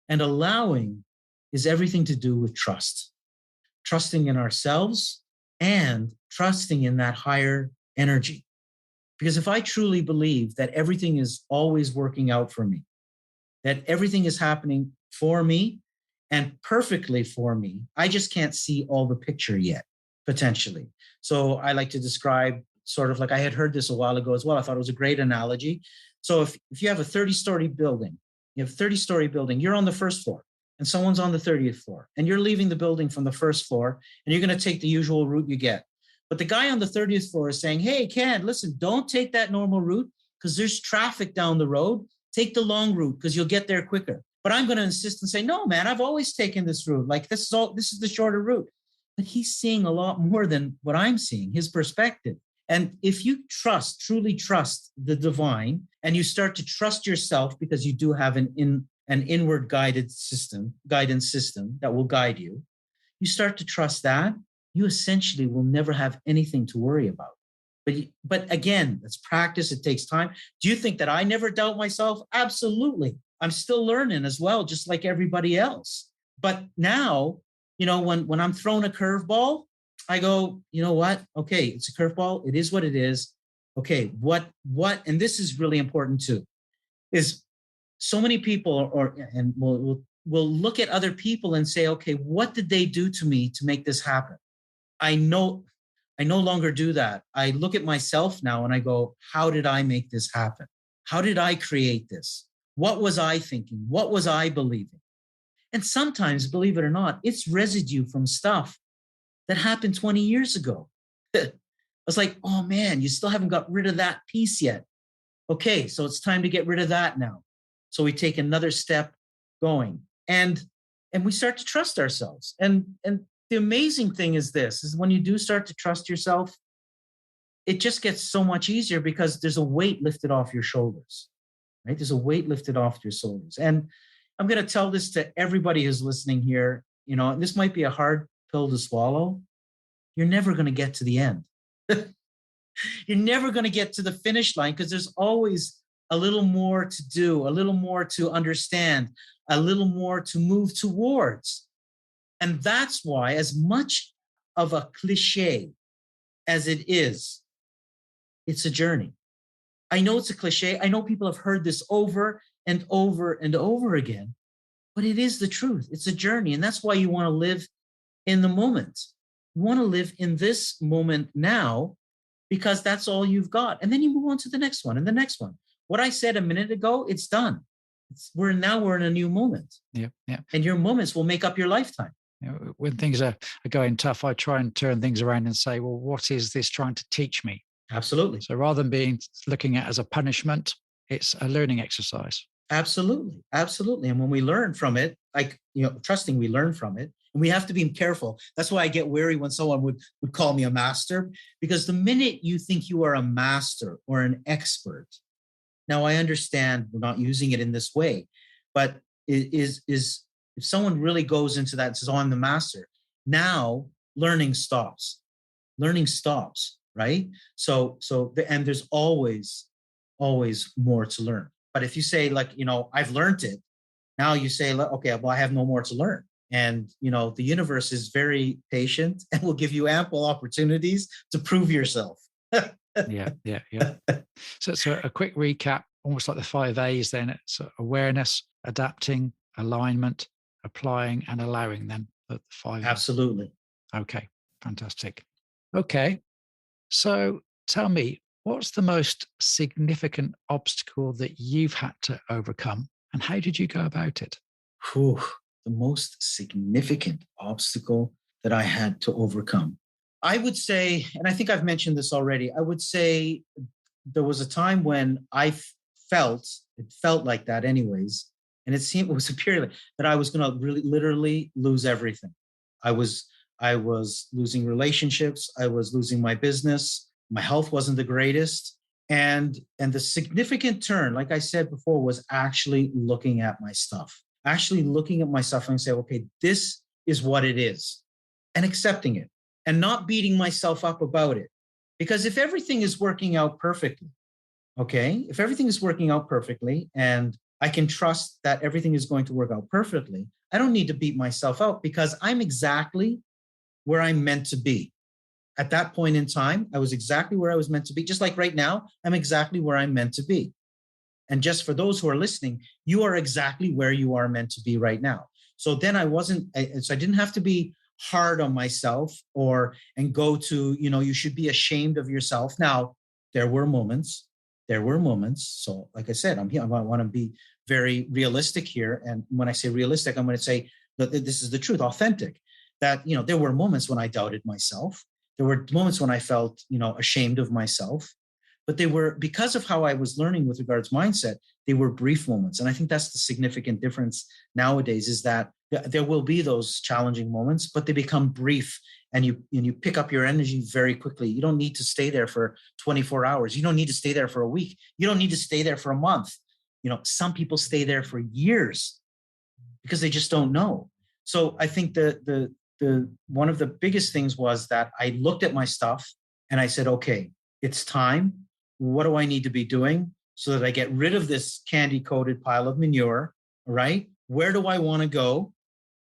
Speaker 3: And allowing is everything to do with trust. Trusting in ourselves and trusting in that higher energy. Because if I truly believe that everything is always working out for me, that everything is happening for me and perfectly for me, I just can't see all the picture yet, potentially. So I like to describe sort of like, I had heard this a while ago as well. I thought it was a great analogy. So if you have a 30-story building, you're on the first floor and someone's on the 30th floor, and you're leaving the building from the first floor and you're going to take the usual route you get. But the guy on the 30th floor is saying, hey, Ken, listen, don't take that normal route because there's traffic down the road. Take the long route because you'll get there quicker. But I'm going to insist and say, no, man, I've always taken this route. Like this is the shorter route. but he's seeing a lot more than what I'm seeing, his perspective. And if you truly trust the divine, and you start to trust yourself because you do have an inward guidance system that will guide you, you start to trust that, you essentially will never have anything to worry about. But again, it's practice. It takes time. Do you think that I never doubt myself? Absolutely. I'm still learning as well, just like everybody else. But now, when I'm thrown a curveball, I go, you know what? Okay, it's a curveball. It is what it is. Okay, what, and this is really important too, is so many people will look at other people and say, okay, what did they do to me to make this happen? I no longer do that. I look at myself now and I go, how did I make this happen? How did I create this? What was I thinking? What was I believing? And sometimes, believe it or not, it's residue from stuff that happened 20 years ago. I was like, oh man, you still haven't got rid of that piece yet. Okay, so it's time to get rid of that now. So we take another step going, and we start to trust ourselves. And the amazing thing is this, is when you do start to trust yourself, it just gets so much easier because there's a weight lifted off your shoulders, right? There's a weight lifted off your shoulders. And I'm going to tell this to everybody who's listening here, this might be a hard pill to swallow. You're never going to get to the end. You're never going to get to the finish line because there's always a little more to do, a little more to understand, a little more to move towards. And that's why, as much of a cliche as it is, it's a journey. I know it's a cliche. I know people have heard this over and over and over again, but it is the truth. It's a journey. And that's why you want to live in the moment. You want to live in this moment now, because that's all you've got. And then you move on to the next one and the next one. What I said a minute ago, it's done. We're in a new moment.
Speaker 2: Yeah.
Speaker 3: And your moments will make up your lifetime.
Speaker 2: When things are going tough, I try and turn things around and say, well, what is this trying to teach me?
Speaker 3: Absolutely.
Speaker 2: So rather than looking at it as a punishment, it's a learning exercise.
Speaker 3: Absolutely. And when we learn from it, trusting we learn from it, and we have to be careful. That's why I get wary when someone would call me a master, because the minute you think you are a master or an expert, now I understand we're not using it in this way, but it is if someone really goes into that and says, oh, I'm the master, now learning stops, right? So and there's always more to learn. But if you say I've learned it, now you say, okay, well, I have no more to learn. And, the universe is very patient and will give you ample opportunities to prove yourself.
Speaker 2: Yeah. So a quick recap, almost like the 5 A's then. It's awareness, adapting, alignment, applying, and allowing them. The 5
Speaker 3: Absolutely.
Speaker 2: Okay, fantastic. Okay, so tell me, what's the most significant obstacle that you've had to overcome, and how did you go about it?
Speaker 3: The most significant obstacle that I had to overcome. I would say, and I think I've mentioned this already, I would say there was a time when it felt like that anyways, and it was a period that I was going to really literally lose everything. I was losing relationships. I was losing my business. My health wasn't the greatest. And the significant turn, like I said before, was actually looking at my stuff. Actually looking at myself and say, okay, this is what it is, and accepting it and not beating myself up about it. Because if everything is working out perfectly, and I can trust that everything is going to work out perfectly, I don't need to beat myself up because I'm exactly where I'm meant to be. At that point in time, I was exactly where I was meant to be. Just like right now, I'm exactly where I'm meant to be. And just for those who are listening, you are exactly where you are meant to be right now. So then I didn't have to be hard on myself and go to, you should be ashamed of yourself. Now, there were moments. So like I said, I'm here. I want to be very realistic here. And when I say realistic, I'm going to say that this is the truth, authentic, that, there were moments when I doubted myself. There were moments when I felt, ashamed of myself. But they were, because of how I was learning with regards to mindset, they were brief moments. And I think that's the significant difference nowadays, is that There will be those challenging moments, but they become brief, and you pick up your energy very quickly. You don't need to stay there for 24 hours. You don't need to stay there for a week. You don't need to stay there for a month. Some people stay there for years because they just don't know. So I think the one of the biggest things was that I looked at my stuff and I said, okay, it's time. What do I need to be doing so that I get rid of this candy-coated pile of manure, right? Where do I want to go?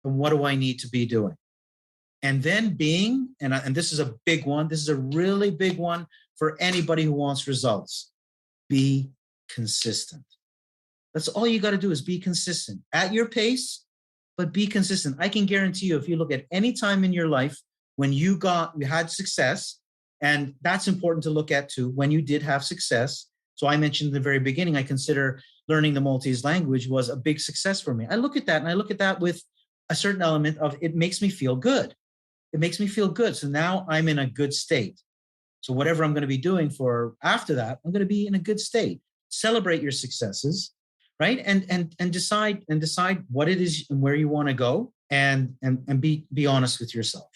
Speaker 3: And what do I need to be doing? And then and this is a big one, this is a really big one for anybody who wants results. Be consistent. That's all you got to do, is be consistent at your pace, but be consistent. I can guarantee you, if you look at any time in your life when you had success, and that's important to look at too, when you did have success. So I mentioned in the very beginning, I consider learning the Maltese language was a big success for me. I look at that, and I look at that with a certain element of, it makes me feel good. It makes me feel good. So now I'm in a good state. So whatever I'm going to be doing for after that, I'm going to be in a good state. Celebrate your successes, right? And decide what it is and where you want to go, and be honest with yourself.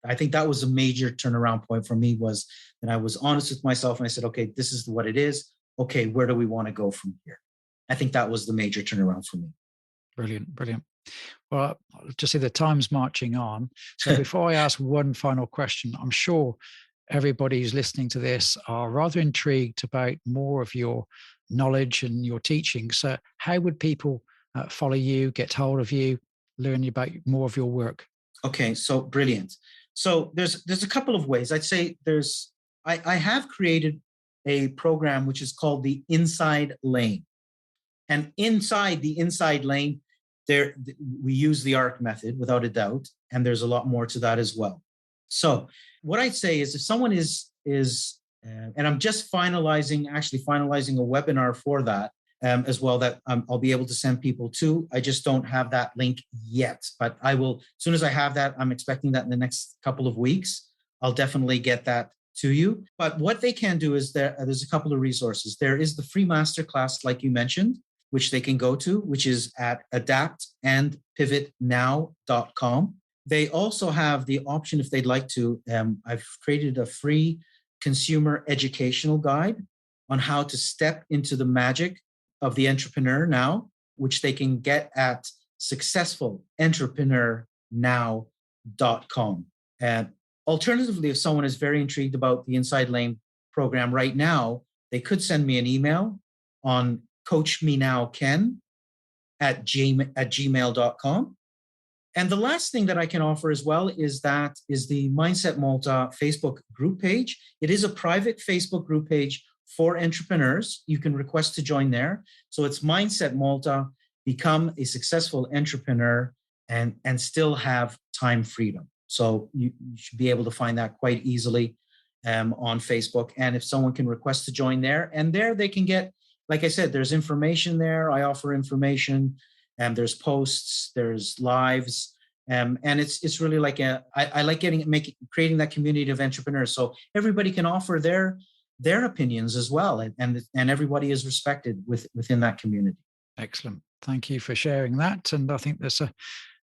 Speaker 3: I think that was a major turnaround point for me, was that I was honest with myself and I said, okay, this is what it is. Okay, where do we want to go from here? I think that was the major turnaround for me.
Speaker 2: Brilliant. Well, I'll just see the time's marching on. So before I ask one final question, I'm sure everybody who's listening to this are rather intrigued about more of your knowledge and your teaching. So how would people follow you, get hold of you, learn about more of your work?
Speaker 3: Okay, so brilliant. So there's a couple of ways. I'd say I have created a program which is called the Inside Lane. And inside the inside lane, we use the ARC method without a doubt, and there's a lot more to that as well. So what I'd say is, if someone is and I'm just finalizing a webinar for that as well, that I'll be able to send people to. I just don't have that link yet, but I will, as soon as I have that. I'm expecting that in the next couple of weeks. I'll definitely get that to you. But what they can do is there's a couple of resources. There is the free masterclass, like you mentioned, which they can go to, which is at adaptandpivotnow.com. They also have the option, if they'd like to, I've created a free consumer educational guide on how to step into the magic of the entrepreneur now, which they can get at successfulentrepreneur.now.com. And alternatively, if someone is very intrigued about the Inside Lane program right now, they could send me an email on coachmenowken@gmail.com. And the last thing that I can offer as well is the Mindset Malta Facebook group page. It is a private Facebook group page for entrepreneurs. You can request to join there. So it's Mindset Malta, become a successful entrepreneur and still have time freedom. So you should be able to find that quite easily on Facebook. And if someone can request to join there, and there they can get, like I said, there's information there. I offer information, and there's posts, there's lives, and it's really like I like creating that community of entrepreneurs, so everybody can offer their opinions as well, and everybody is respected within that community.
Speaker 2: Excellent. Thank you for sharing that. And I think there's a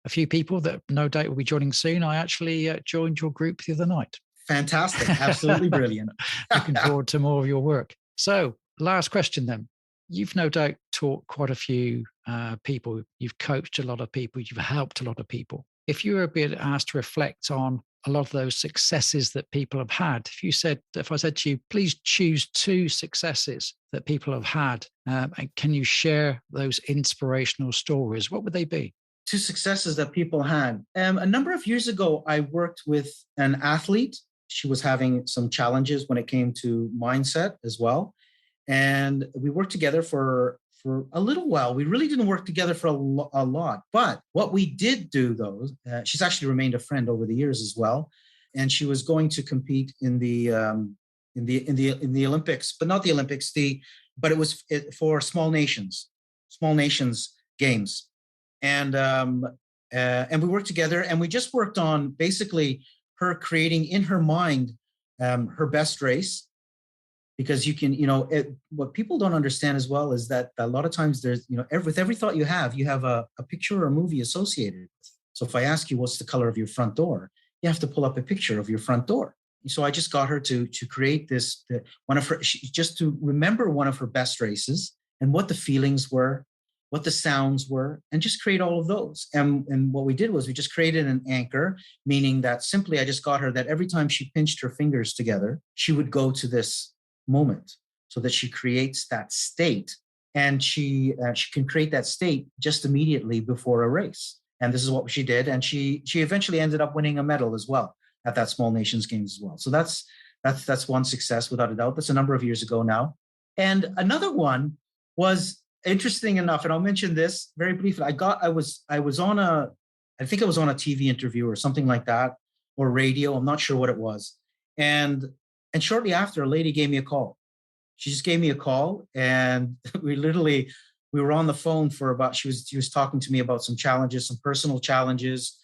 Speaker 2: few people that no doubt will be joining soon. I actually joined your group the other night.
Speaker 3: Fantastic. Absolutely brilliant.
Speaker 2: Looking forward to more of your work. So last question then. You've no doubt taught quite a few people. You've coached a lot of people. You've helped a lot of people. If you were a bit asked to reflect on a lot of those successes that people have had, if I said to you, please choose 2 successes that people have had, and can you share those inspirational stories? What would they be?
Speaker 3: 2 successes that people had. A number of years ago, I worked with an athlete. She was having some challenges when it came to mindset as well. And we worked together for a little while. We really didn't work together for a lot. But what we did do, though, she's actually remained a friend over the years as well. And she was going to compete in the Olympics, but not the Olympics. But it was for small nations games. And we worked together, and we just worked on basically her creating in her mind her best race. because you can, what people don't understand as well is that a lot of times there's, with every thought you have a picture or a movie associated. So if I ask you what's the color of your front door, you have to pull up a picture of your front door. So I just got her to create this, just to remember one of her best races and what the feelings were, what the sounds were, and just create all of those. And what we did was we just created an anchor, meaning that simply I just got her that every time she pinched her fingers together, she would go to this moment so that she creates that state, and she can create that state just immediately before a race. And this is what she did. And she eventually ended up winning a medal as well at that Small Nations Games as well. So that's one success without a doubt. That's a number of years ago now. And another one was interesting enough, and I'll mention this very briefly. I was on a TV interview or something like that, or radio. I'm not sure what it was. And shortly after, a lady gave me a call. She just gave me a call, and we were on the phone for about, she was talking to me about some challenges, some personal challenges,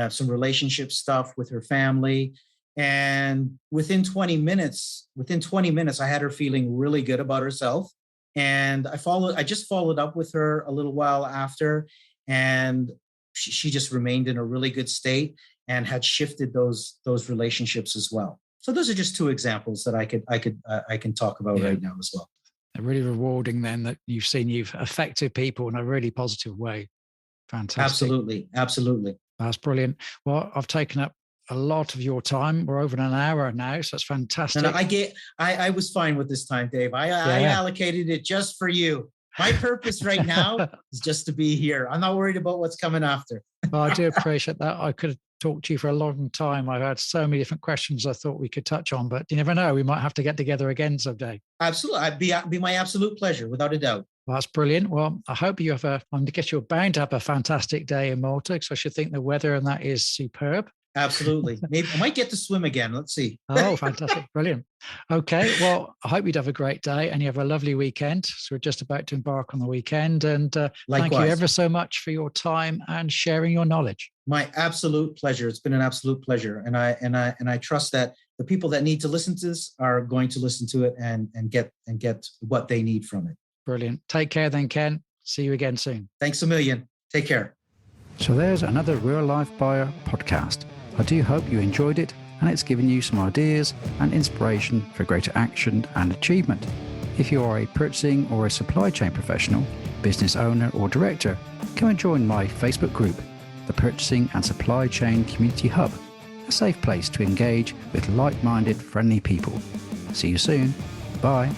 Speaker 3: some relationship stuff with her family. And within 20 minutes, I had her feeling really good about herself. And I just followed up with her a little while after, and she just remained in a really good state and had shifted those relationships as well. So those are just two examples that I can talk about right now as well.
Speaker 2: They're really rewarding then, that you've affected people in a really positive way. Fantastic.
Speaker 3: Absolutely.
Speaker 2: That's brilliant. Well, I've taken up a lot of your time. We're over an hour now, so that's fantastic.
Speaker 3: No, I was fine with this time, Dave. I allocated it just for you. My purpose right now is just to be here. I'm not worried about what's coming after.
Speaker 2: Well, I do appreciate that. I could have talked to you for a long time. I've had so many different questions I thought we could touch on, but you never know. We might have to get together again someday.
Speaker 3: Absolutely. It'd be my absolute pleasure, without a doubt.
Speaker 2: Well, that's brilliant. Well, I hope you have I guess you're bound to have a fantastic day in Malta, because I should think the weather and that is superb.
Speaker 3: Absolutely. Maybe I might get to swim again. Let's see.
Speaker 2: Oh, fantastic. Brilliant. Okay. Well, I hope you'd have a great day and you have a lovely weekend. So we're just about to embark on the weekend. And thank you ever so much for your time and sharing your knowledge.
Speaker 3: My absolute pleasure. It's been an absolute pleasure. And I trust that the people that need to listen to this are going to listen to it and get what they need from it.
Speaker 2: Brilliant. Take care then, Ken. See you again soon.
Speaker 3: Thanks a million. Take care.
Speaker 2: So there's another Real Life Buyer podcast. I do hope you enjoyed it and it's given you some ideas and inspiration for greater action and achievement. If you are a purchasing or a supply chain professional, business owner or director, come and join my Facebook group, the Purchasing and Supply Chain Community Hub, a safe place to engage with like-minded, friendly people. See you soon. Bye.